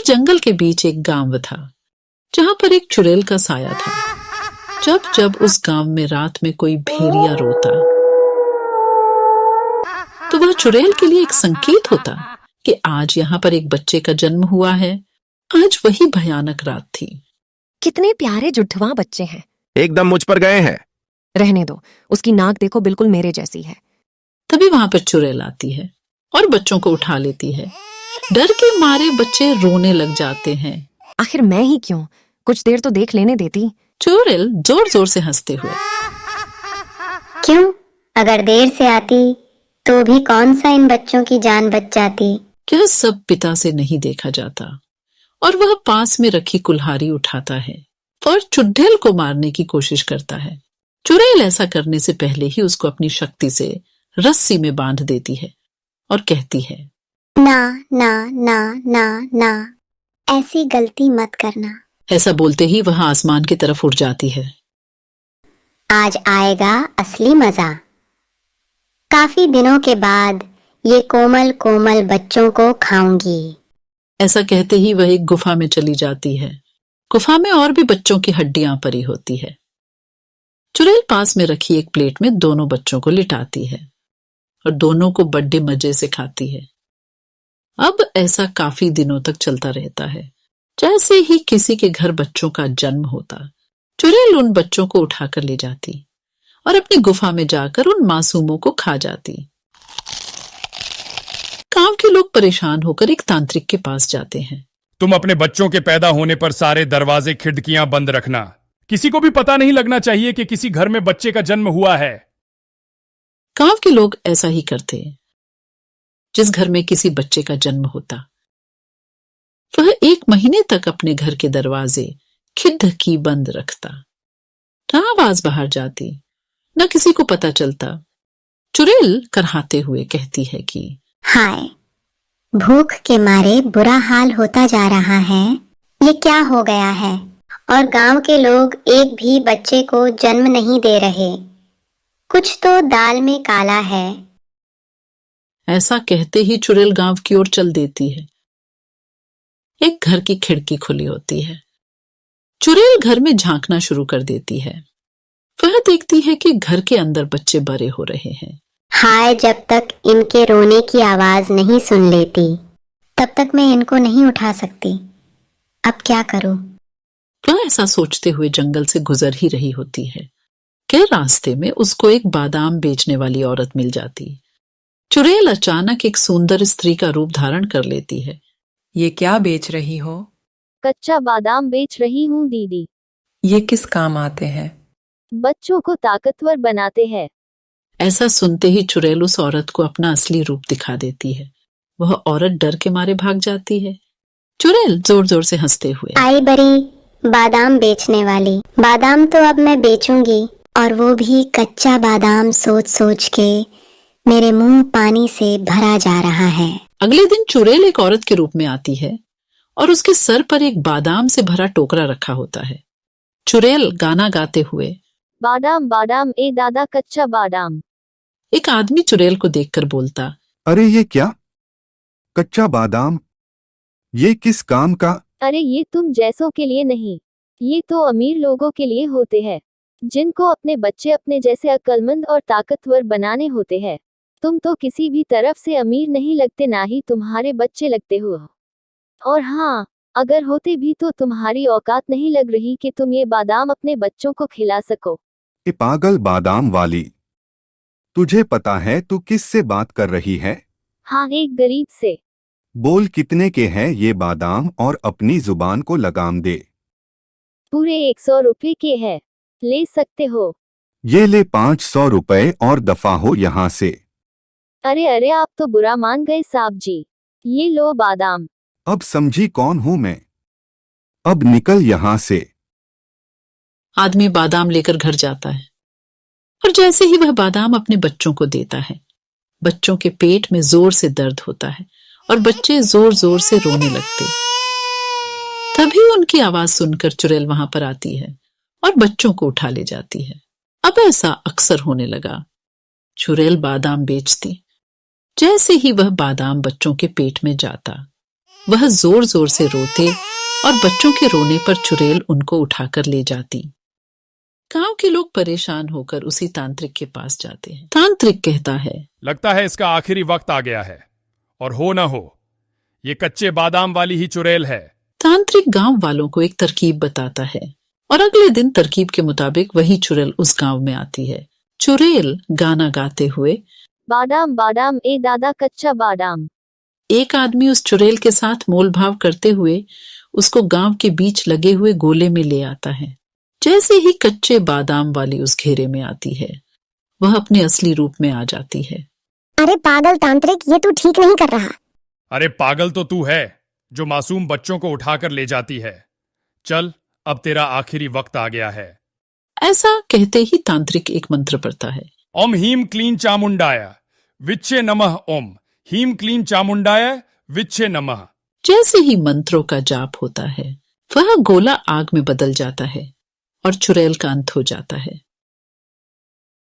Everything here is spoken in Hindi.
जंगल के बीच एक गांव था जहां पर एक चुड़ैल का साया था। जब जब उस गांव में रात में कोई भेड़िया रोता तो वह चुड़ैल के लिए एक संकेत होता कि आज यहाँ पर एक बच्चे का जन्म हुआ है। आज वही भयानक रात थी। कितने प्यारे जुड़वा बच्चे हैं। एकदम मुझ पर गए हैं। रहने दो, उसकी नाक देखो बिल्कुल मेरे जैसी है। तभी वहां पर चुड़ैल आती है और बच्चों को उठा लेती है। डर के मारे बच्चे रोने लग जाते हैं। आखिर मैं ही क्यों, कुछ देर तो देख लेने देती। चुड़ैल जोर जोर से हंसते हुए, क्यों, अगर देर से आती तो भी कौन सा इन बच्चों की जान बच जाती। यह सब पिता से नहीं देखा जाता और वह पास में रखी कुल्हाड़ी उठाता है और चुड़ैल को मारने की कोशिश करता है। चुड़ैल ऐसा करने से पहले ही उसको अपनी शक्ति से रस्सी में बांध देती है और कहती है, ना ना ना ना ना, ऐसी गलती मत करना। ऐसा बोलते ही वह आसमान की तरफ उड़ जाती है। आज आएगा असली मजा। काफी दिनों के बाद ये कोमल कोमल बच्चों को खाऊंगी। ऐसा कहते ही वह एक गुफा में चली जाती है। गुफा में और भी बच्चों की हड्डियां पड़ी होती है। चुड़ैल पास में रखी एक प्लेट में दोनों बच्चों को लिटाती है और दोनों को बड़े मजे से खाती है। अब ऐसा काफी दिनों तक चलता रहता है। जैसे ही किसी के घर बच्चों का जन्म होता, चुड़ैल उन बच्चों को उठाकर ले जाती और अपनी गुफा में जाकर उन मासूमों को खा जाती। गांव के लोग परेशान होकर एक तांत्रिक के पास जाते हैं। तुम अपने बच्चों के पैदा होने पर सारे दरवाजे खिड़कियां बंद रखना। किसी को भी पता नहीं लगना चाहिए कि किसी घर में बच्चे का जन्म हुआ है। गांव के लोग ऐसा ही करते। जिस घर में किसी बच्चे का जन्म होता, वह 1 महीने तक अपने घर के दरवाजे खिड़की बंद रखता। न आवाज बाहर जाती, न किसी को पता चलता। चुड़ैल करहाते हुए कहती है कि हाय, भूख के मारे बुरा हाल होता जा रहा है। ये क्या हो गया है? और गांव के लोग एक भी बच्चे को जन्म नहीं दे रहे। कुछ तो दाल में काला है। ऐसा कहते ही चुड़ैल गांव की ओर चल देती है। एक घर की खिड़की खुली होती है। चुड़ैल घर में झांकना शुरू कर देती है। वह देखती है कि घर के अंदर बच्चे बड़े हो रहे हैं। हाय, जब तक इनके रोने की आवाज नहीं सुन लेती तब तक मैं इनको नहीं उठा सकती। अब क्या करूं? वह ऐसा सोचते हुए जंगल से गुजर ही रही होती है कि रास्ते में उसको एक बादाम बेचने वाली औरत मिल जाती। चुड़ैल अचानक एक सुंदर स्त्री का रूप धारण कर लेती है। ये क्या बेच रही हो? कच्चा बादाम बेच रही हूँ दीदी। ये किस काम आते हैं? बच्चों को ताकतवर बनाते हैं। ऐसा सुनते ही चुड़ैल उस औरत को अपना असली रूप दिखा देती है। वह औरत डर के मारे भाग जाती है। चुड़ैल जोर जोर से हंसते हुए, आई बड़ी बादाम बेचने वाली, बादाम तो अब मैं बेचूंगी, और वो भी कच्चा बादाम। सोच सोच के मेरे मुंह पानी से भरा जा रहा है। अगले दिन चुड़ैल एक औरत के रूप में आती है और उसके सर पर एक बादाम से भरा टोकरा रखा होता है। चुड़ैल गाना गाते हुए, बादाम बादाम ए दादा कच्चा बादाम। एक आदमी चुड़ैल को देखकर बोलता, अरे ये क्या? कच्चा बादाम? ये किस काम का? अरे ये तुम जैसों के लिए नहीं, ये तो अमीर लोगों के लिए होते हैं, जिनको अपने बच्चे अपने जैसे अक्लमंद और ताकतवर बनाने होते हैं। तुम तो किसी भी तरफ से अमीर नहीं लगते, ना ही तुम्हारे बच्चे लगते हो। और हाँ, अगर होते भी तो तुम्हारी औकात नहीं लग रही कि तुम ये बादाम अपने बच्चों को खिला सको। ये पागल बादाम वाली, तुझे पता है तू किस से बात कर रही है? हाँ, एक गरीब से। बोल कितने के हैं ये बादाम और अपनी जुबान को लगाम दे। पूरे 100 रुपए के है, ले सकते हो। ये ले 500 रुपए और दफा हो यहाँ से। अरे अरे, आप तो बुरा मान गए साहब जी। ये लो बादाम। अब समझी कौन हूं मैं? अब निकल यहाँ से। आदमी बादाम लेकर घर जाता है और जैसे ही वह बादाम अपने बच्चों को देता है, बच्चों के पेट में जोर से दर्द होता है और बच्चे जोर जोर से रोने लगते। तभी उनकी आवाज सुनकर चुड़ैल वहां पर आती है और बच्चों को उठा ले जाती है। अब ऐसा अक्सर होने लगा। चुड़ैल बादाम बेचती। जैसे ही वह बादाम बच्चों के पेट में जाता, वह जोर जोर से रोते और बच्चों के रोने पर चुड़ैल उनको उठाकर ले जाती। गांव के लोग परेशान होकर उसी तांत्रिक के पास जाते हैं। तांत्रिक कहता है, लगता है इसका आखिरी वक्त आ गया है, और हो न हो ये कच्चे बादाम वाली ही चुड़ैल है। तांत्रिक गांव वालों को एक तरकीब बताता है और अगले दिन तरकीब के मुताबिक वही चुड़ैल उस गांव में आती है। चुड़ैल गाना गाते हुए, बादाम बादाम ए दादा कच्चा बादाम। एक आदमी उस चुड़ैल के साथ मोल भाव करते हुए उसको गांव के बीच लगे हुए गोले में ले आता है। जैसे ही कच्चे बादाम वाली उस घेरे में आती है, वह अपने असली रूप में आ जाती है। अरे पागल तांत्रिक, ये तू ठीक नहीं कर रहा। अरे पागल तो तू है जो मासूम बच्चों को उठाकर ले जाती है। चल, अब तेरा आखिरी वक्त आ गया है। ऐसा कहते ही तांत्रिक एक मंत्र पढ़ता है। ओम हीम क्लीन चामुंडाय विच्चे नमः। ओम हीम क्लीन चामुंडाय विच्चे नमः। जैसे ही मंत्रों का जाप होता है, वह गोला आग में बदल जाता है और चुड़ैल का अंत हो जाता है।